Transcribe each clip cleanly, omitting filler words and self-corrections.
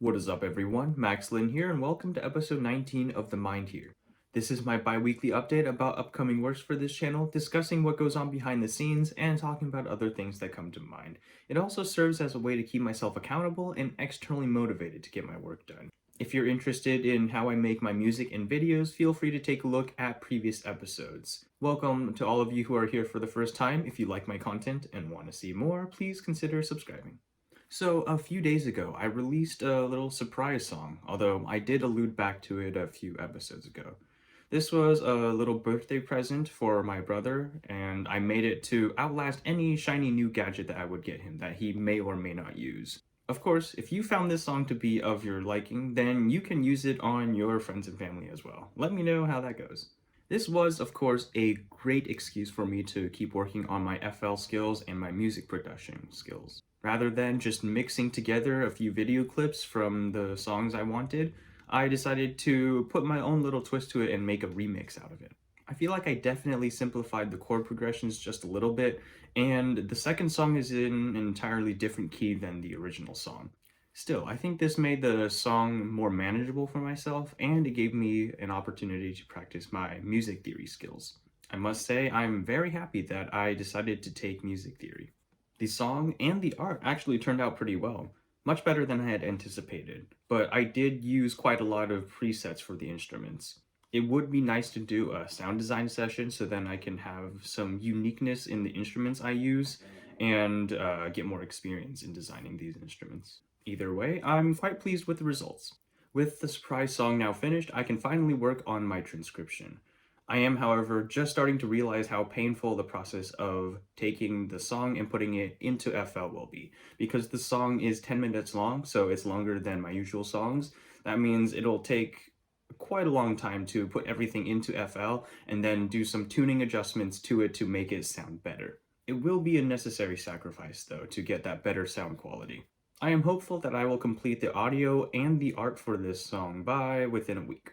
What is up, everyone? Max Lin here, and welcome to episode 19 of Themindhere. This is my bi-weekly update about upcoming works for this channel, discussing what goes on behind the scenes, and talking about other things that come to mind. It also serves as a way to keep myself accountable and externally motivated to get my work done. If you're interested in how I make my music and videos, feel free to take a look at previous episodes. Welcome to all of you who are here for the first time. If you like my content and want to see more, please consider subscribing. So, a few days ago, I released a little surprise song, although I did allude back to it a few episodes ago. This was a little birthday present for my brother, and I made it to outlast any shiny new gadget that I would get him that he may or may not use. Of course, if you found this song to be of your liking, then you can use it on your friends and family as well. Let me know how that goes. This was, of course, a great excuse for me to keep working on my FL skills and my music production skills. Rather than just mixing together a few video clips from the songs I wanted, I decided to put my own little twist to it and make a remix out of it. I feel like I definitely simplified the chord progressions just a little bit, and the second song is in an entirely different key than the original song. Still, I think this made the song more manageable for myself, and it gave me an opportunity to practice my music theory skills. I must say, I'm very happy that I decided to take music theory. The song and the art actually turned out pretty well, much better than I had anticipated, but I did use quite a lot of presets for the instruments. It would be nice to do a sound design session so then I can have some uniqueness in the instruments I use and get more experience in designing these instruments. Either way, I'm quite pleased with the results. With the surprise song now finished, I can finally work on my transcription. I am, however, just starting to realize how painful the process of taking the song and putting it into FL will be. Because the song is 10 minutes long, so it's longer than my usual songs. That means it'll take quite a long time to put everything into FL and then do some tuning adjustments to it to make it sound better. It will be a necessary sacrifice, though, to get that better sound quality. I am hopeful that I will complete the audio and the art for this song by within a week.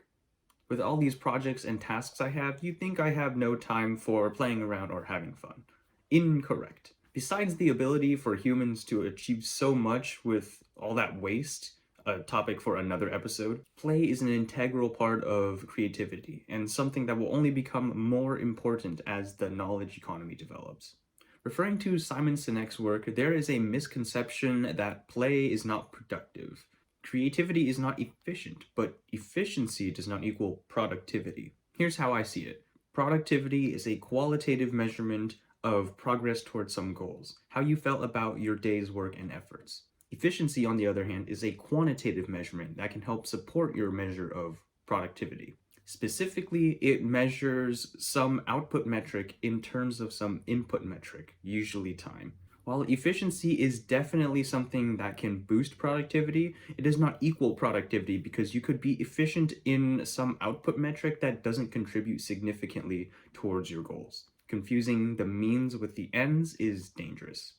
With all these projects and tasks I have, you'd think I have no time for playing around or having fun. Incorrect. Besides the ability for humans to achieve so much with all that waste, a topic for another episode, play is an integral part of creativity and something that will only become more important as the knowledge economy develops. Referring to Simon Sinek's work, there is a misconception that play is not productive. Creativity is not efficient, but efficiency does not equal productivity. Here's how I see it. Productivity is a qualitative measurement of progress towards some goals, how you felt about your day's work and efforts. Efficiency, on the other hand, is a quantitative measurement that can help support your measure of productivity. Specifically, it measures some output metric in terms of some input metric, usually time. While efficiency is definitely something that can boost productivity, it does not equal productivity because you could be efficient in some output metric that doesn't contribute significantly towards your goals. Confusing the means with the ends is dangerous.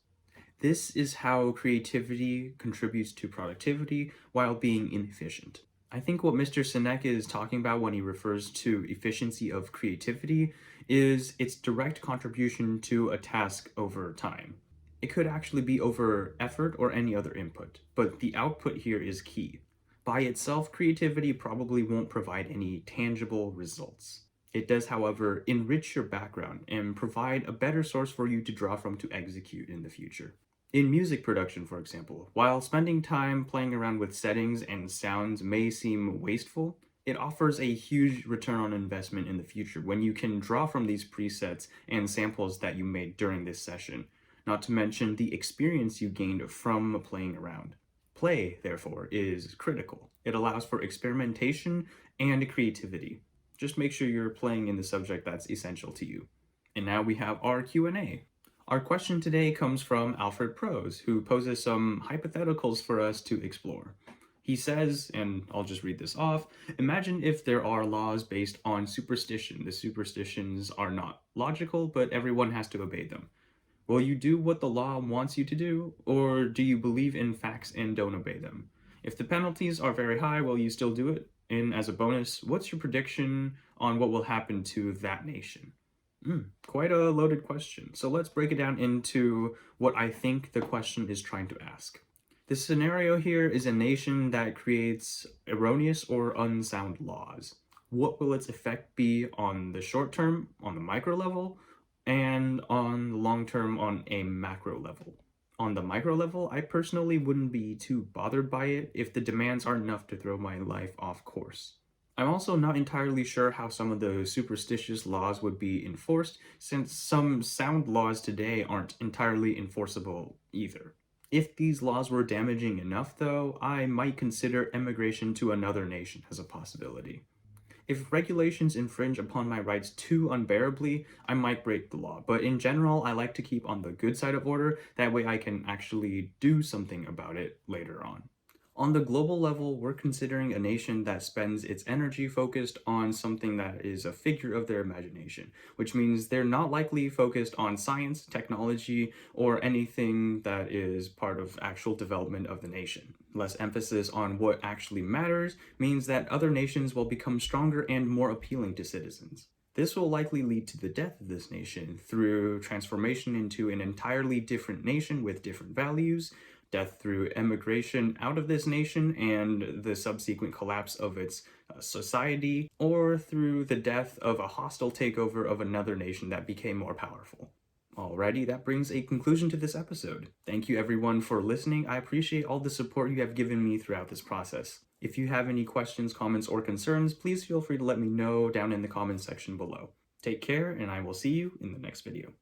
This is how creativity contributes to productivity while being inefficient. I think what Mr. Sinek is talking about when he refers to efficiency of creativity is its direct contribution to a task over time. It could actually be over effort or any other input, but the output here is key. By itself, creativity probably won't provide any tangible results. It does, however, enrich your background and provide a better source for you to draw from to execute in the future. In music production, for example, while spending time playing around with settings and sounds may seem wasteful, it offers a huge return on investment in the future when you can draw from these presets and samples that you made during this session, not to mention the experience you gained from playing around. Play, therefore, is critical. It allows for experimentation and creativity. Just make sure you're playing in the subject that's essential to you. And now we have our Q&A. Our question today comes from Alfred Prose, who poses some hypotheticals for us to explore. He says, and I'll just read this off, imagine if there are laws based on superstition. The superstitions are not logical, but everyone has to obey them. Will you do what the law wants you to do, or do you believe in facts and don't obey them? If the penalties are very high, will you still do it? And as a bonus, what's your prediction on what will happen to that nation? Quite a loaded question. So let's break it down into what I think the question is trying to ask. The scenario here is a nation that creates erroneous or unsound laws. What will its effect be on the short term, on the micro level, and on the long term on a macro level? On the micro level, I personally wouldn't be too bothered by it if the demands aren't enough to throw my life off course. I'm also not entirely sure how some of the superstitious laws would be enforced, since some sound laws today aren't entirely enforceable either. If these laws were damaging enough, though, I might consider emigration to another nation as a possibility. If regulations infringe upon my rights too unbearably, I might break the law, but in general, I like to keep on the good side of order, that way I can actually do something about it later on. On the global level, we're considering a nation that spends its energy focused on something that is a figure of their imagination, which means they're not likely focused on science, technology, or anything that is part of actual development of the nation. Less emphasis on what actually matters means that other nations will become stronger and more appealing to citizens. This will likely lead to the death of this nation through transformation into an entirely different nation with different values, death through emigration out of this nation and the subsequent collapse of its society, or through the death of a hostile takeover of another nation that became more powerful. Alrighty, that brings a conclusion to this episode. Thank you everyone for listening. I appreciate all the support you have given me throughout this process. If you have any questions, comments, or concerns, please feel free to let me know down in the comments section below. Take care, and I will see you in the next video.